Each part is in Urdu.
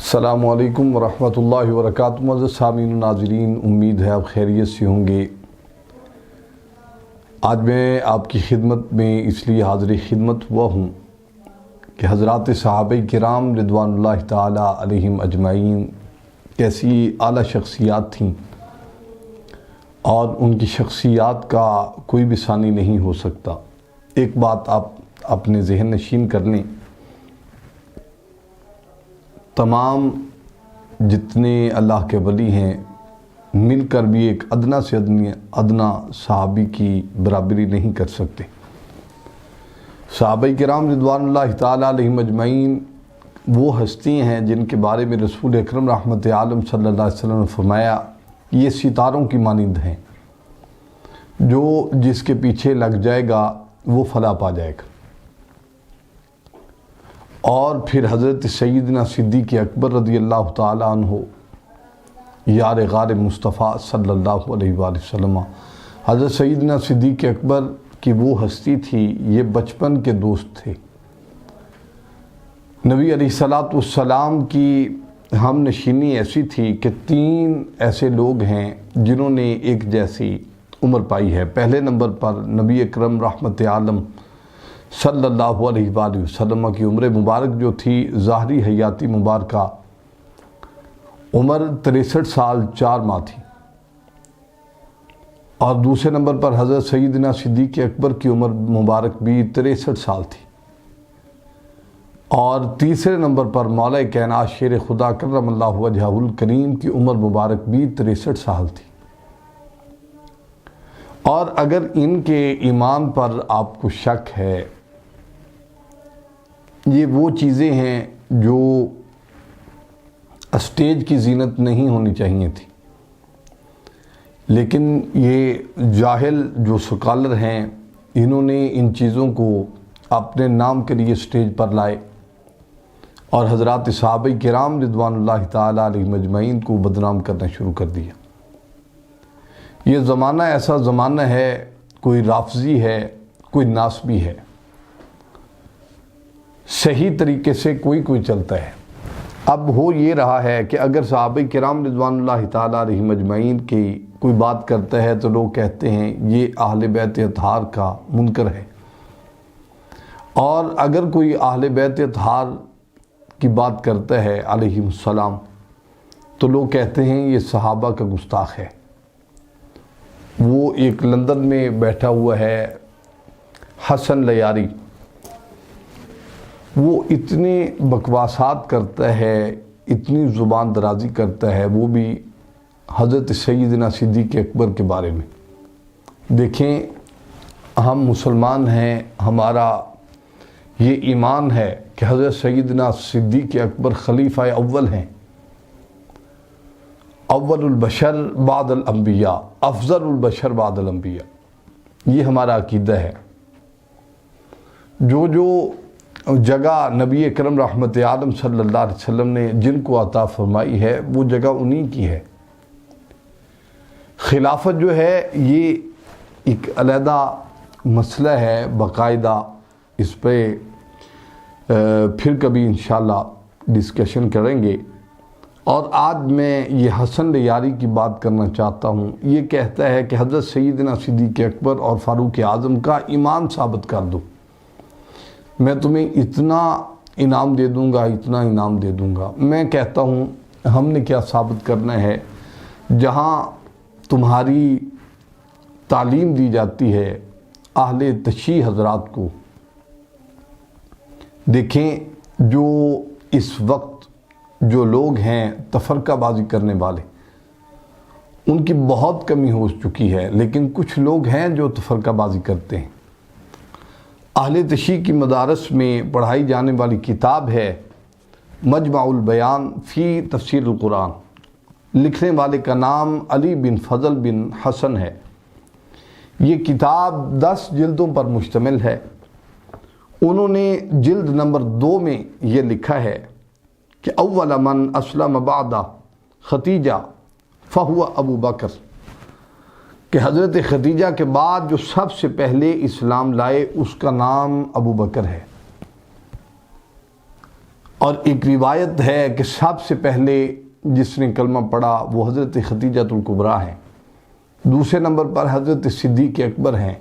السلام علیکم ورحمۃ اللہ وبرکاتہ۔ معزز سامعین و ناظرین، امید ہے آپ خیریت سے ہوں گے۔ آج میں آپ کی خدمت میں اس لیے حاضر خدمت ہوا ہوں کہ حضرات صحابہ کرام رضوان اللہ تعالی علیہم اجمعین کیسی اعلیٰ شخصیات تھیں، اور ان کی شخصیات کا کوئی بھی ثانی نہیں ہو سکتا۔ ایک بات آپ اپنے ذہن نشین کر لیں، تمام جتنے اللہ کے ولی ہیں مل کر بھی ایک ادنا سے ادنا صحابی کی برابری نہیں کر سکتے۔ صحابہ کرام رضوان اللہ تعالیٰ علیہم اجمعین وہ ہستی ہیں جن کے بارے میں رسول اکرم رحمت عالم صلی اللہ علیہ وسلم نے فرمایا یہ ستاروں کی مانند ہیں، جو جس کے پیچھے لگ جائے گا وہ فلاح پا جائے گا۔ اور پھر حضرت سیدنا صدیق اکبر رضی اللہ تعالیٰ عنہ یار غار مصطفیٰ صلی اللہ علیہ وآلہ وسلم، حضرت سیدنا صدیق اکبر کی وہ ہستی تھی، یہ بچپن کے دوست تھے۔ نبی علیہ السلام کی ہم نشینی ایسی تھی کہ 3 ایسے لوگ ہیں جنہوں نے ایک جیسی عمر پائی ہے۔ پہلے نمبر پر نبی اکرم رحمت عالم صلی اللہ علیہ وآلہ وسلم کی عمر مبارک جو تھی، ظاہری حیاتی مبارکہ عمر 63 سال 4 ماہ تھی، اور دوسرے نمبر پر حضرت سیدنا صدیق اکبر کی عمر مبارک بھی 63 سال تھی، اور تیسرے نمبر پر مولا کائنات شیر خدا کرم اللہ وجہہ الکریم کی عمر مبارک بھی 63 سال تھی۔ اور اگر ان کے ایمان پر آپ کو شک ہے، یہ وہ چیزیں ہیں جو اسٹیج کی زینت نہیں ہونی چاہیے تھی، لیکن یہ جاہل جو سکالر ہیں انہوں نے ان چیزوں کو اپنے نام کے لیے اسٹیج پر لائے، اور حضرات صحابہ کرام رضوان اللہ تعالیٰ علیہ مجمعین کو بدنام کرنا شروع کر دیا۔ یہ زمانہ ایسا زمانہ ہے، کوئی رافضی ہے، کوئی ناسبی ہے، صحیح طریقے سے کوئی چلتا ہے۔ اب ہو یہ رہا ہے کہ اگر صحابہ کرام رضوان اللہ تعالیٰ علیہ مجمعین کی کوئی بات کرتا ہے تو لوگ کہتے ہیں یہ اہل بیت اطہار کا منکر ہے، اور اگر کوئی اہل بیت اطہار کی بات کرتا ہے علیہم السلام تو لوگ کہتے ہیں یہ صحابہ کا گستاخ ہے۔ وہ ایک لندن میں بیٹھا ہوا ہے حسن لیاری، وہ اتنے بکواسات کرتا ہے، اتنی زبان درازی کرتا ہے، وہ بھی حضرت سیدنا صدیق اکبر کے بارے میں۔ دیکھیں، ہم مسلمان ہیں، ہمارا یہ ایمان ہے کہ حضرت سیدنا صدیق اکبر خلیفہ اول ہیں، اول البشر بعد الانبیاء، افضل البشر بعد الانبیاء، یہ ہمارا عقیدہ ہے۔ جو جگہ نبی اکرم رحمت عالم صلی اللہ علیہ وسلم نے جن کو عطا فرمائی ہے وہ جگہ انہی کی ہے۔ خلافت جو ہے یہ ایک علیحدہ مسئلہ ہے، باقاعدہ اس پہ پھر کبھی انشاءاللہ ڈسکشن کریں گے۔ اور آج میں یہ حسن لیاری کی بات کرنا چاہتا ہوں۔ یہ کہتا ہے کہ حضرت سیدنا صدیق اکبر اور فاروق اعظم کا ایمان ثابت کر دو، میں تمہیں اتنا انعام دے دوں گا، اتنا انعام دے دوں گا۔ میں کہتا ہوں ہم نے کیا ثابت کرنا ہے؟ جہاں تمہاری تعلیم دی جاتی ہے اہل تشیع حضرات کو، دیکھیں جو اس وقت جو لوگ ہیں تفرقہ بازی کرنے والے، ان کی بہت کمی ہو چکی ہے، لیکن کچھ لوگ ہیں جو تفرقہ بازی کرتے ہیں۔ اہل تشیع کی مدارس میں پڑھائی جانے والی کتاب ہے مجمع البیان فی تفسیر القرآن، لکھنے والے کا نام علی بن فضل بن حسن ہے۔ یہ کتاب 10 جلدوں پر مشتمل ہے۔ انہوں نے جلد نمبر 2 میں یہ لکھا ہے کہ اول من اسلم بعد ختیجہ فہو ابو بکر، کہ حضرت خدیجہ کے بعد جو سب سے پہلے اسلام لائے اس کا نام ابو بکر ہے۔ اور ایک روایت ہے کہ سب سے پہلے جس نے کلمہ پڑھا وہ حضرت خدیجۃ الکبریٰ ہیں، دوسرے نمبر پر حضرت صدیق اکبر ہیں،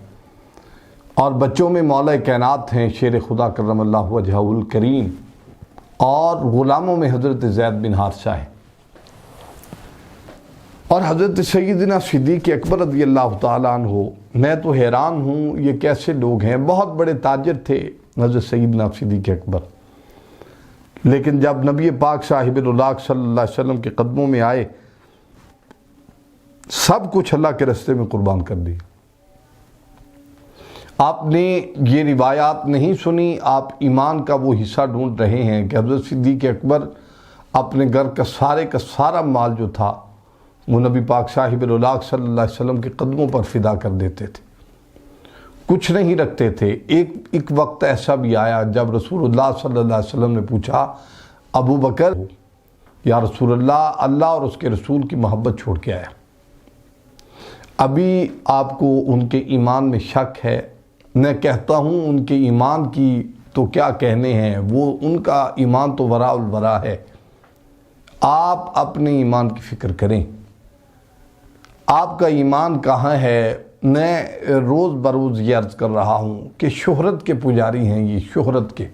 اور بچوں میں مولا کائنات ہیں شیر خدا کرم اللہ وجہہ الکریم، اور غلاموں میں حضرت زید بن حارثہ ہیں۔ اور حضرت سیدنا صدیق اکبر رضی اللہ تعالیٰ عنہ، میں تو حیران ہوں یہ کیسے لوگ ہیں، بہت بڑے تاجر تھے حضرت سیدنا صدیق اکبر، لیکن جب نبی پاک صاحب الولاق صلی اللہ علیہ وسلم کے قدموں میں آئے سب کچھ اللہ کے راستے میں قربان کر دی۔ آپ نے یہ روایات نہیں سنی، آپ ایمان کا وہ حصہ ڈھونڈ رہے ہیں کہ حضرت صدیق اکبر اپنے گھر کا سارا مال جو تھا وہ نبی پاک صاحب الولاق صلی اللہ علیہ وسلم کے قدموں پر فدا کر دیتے تھے، کچھ نہیں رکھتے تھے۔ ایک وقت ایسا بھی آیا جب رسول اللہ صلی اللہ علیہ وسلم نے پوچھا ابو بکر یا رسول اللہ، اللہ اور اس کے رسول کی محبت چھوڑ کے آیا، ابھی آپ کو ان کے ایمان میں شک ہے؟ میں کہتا ہوں ان کے ایمان کی تو کیا کہنے ہیں، وہ ان کا ایمان تو وراء الورا ہے۔ آپ اپنے ایمان کی فکر کریں، آپ کا ایمان کہاں ہے؟ میں روز بروز یہ عرض کر رہا ہوں کہ شہرت کے پجاری ہیں، یہ شہرت کے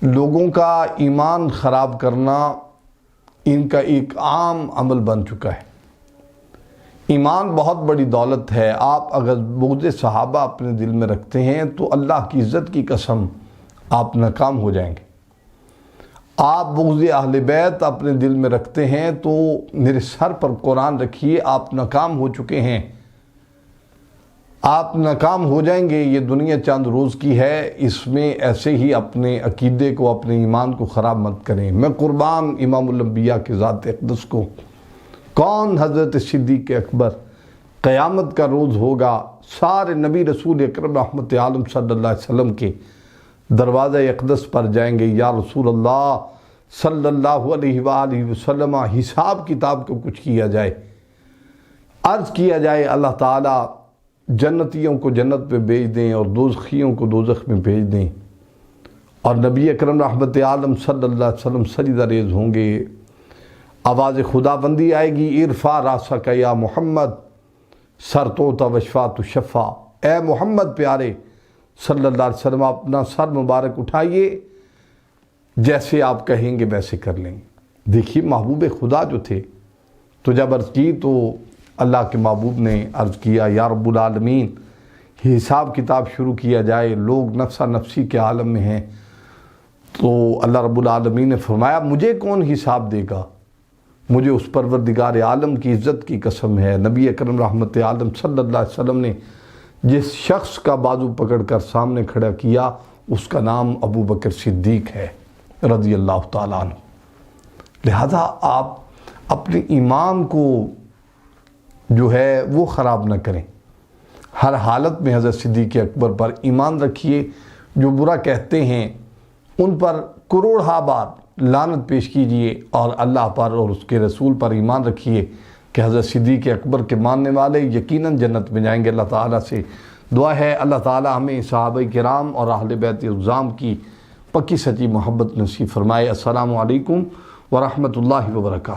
لوگوں کا ایمان خراب کرنا ان کا ایک عام عمل بن چکا ہے۔ ایمان بہت بڑی دولت ہے، آپ اگر بغض صحابہ اپنے دل میں رکھتے ہیں تو اللہ کی عزت کی قسم آپ ناکام ہو جائیں گے۔ آپ بغض اہل بیت اپنے دل میں رکھتے ہیں تو میرے سر پر قرآن رکھیے، آپ ناکام ہو چکے ہیں، آپ ناکام ہو جائیں گے۔ یہ دنیا چند روز کی ہے، اس میں ایسے ہی اپنے عقیدے کو، اپنے ایمان کو خراب مت کریں۔ میں قربان امام الانبیاء کی ذات اقدس کو، کون حضرت صدیق اکبر، قیامت کا روز ہوگا، سارے نبی رسول اکرم رحمت عالم صلی اللہ علیہ وسلم کے دروازہ اقدس پر جائیں گے، یا رسول اللہ صلی اللہ علیہ وآلہ وسلم، حساب کتاب کو کچھ کیا جائے، عرض کیا جائے اللہ تعالیٰ جنتیوں کو جنت پہ بھیج دیں اور دوزخیوں کو دوزخ میں بھیج دیں، اور نبی اکرم رحمت عالم صلی اللہ علیہ وسلم سجدہ ریز ہوں گے، آواز خدا بندی آئے گی، ارفع راسک یا محمد سر توتا وشفا تو شفا، اے محمد پیارے صلی اللہ علیہ وسلم اپنا سر مبارک اٹھائیے، جیسے آپ کہیں گے ویسے کر لیں گے۔ دیکھیے محبوب خدا جو تھے، تو جب عرض کی تو اللہ کے محبوب نے عرض کیا یا رب العالمین، حساب کتاب شروع کیا جائے، لوگ نفسا نفسی کے عالم میں ہیں، تو اللہ رب العالمین نے فرمایا مجھے کون حساب دے گا؟ مجھے اس پروردگار عالم کی عزت کی قسم ہے۔ نبی اکرم رحمت عالم صلی اللہ علیہ وسلم نے جس شخص کا بازو پکڑ کر سامنے کھڑا کیا اس کا نام ابو بکر صدیق ہے رضی اللہ تعالیٰ عنہ۔ لہذا آپ اپنے ایمان کو جو ہے وہ خراب نہ کریں، ہر حالت میں حضرت صدیق اکبر پر ایمان رکھیے، جو برا کہتے ہیں ان پر کروڑہ بار لعنت پیش کیجئے، اور اللہ پر اور اس کے رسول پر ایمان رکھیے کہ حضرت صدیق اکبر کے ماننے والے یقیناً جنت میں جائیں گے۔ اللہ تعالیٰ سے دعا ہے اللہ تعالیٰ ہمیں صحابہ کرام اور اہل بیت اعظام کی پکی سچی محبت نصیب فرمائے۔ السلام علیکم ورحمۃ اللہ وبرکاتہ۔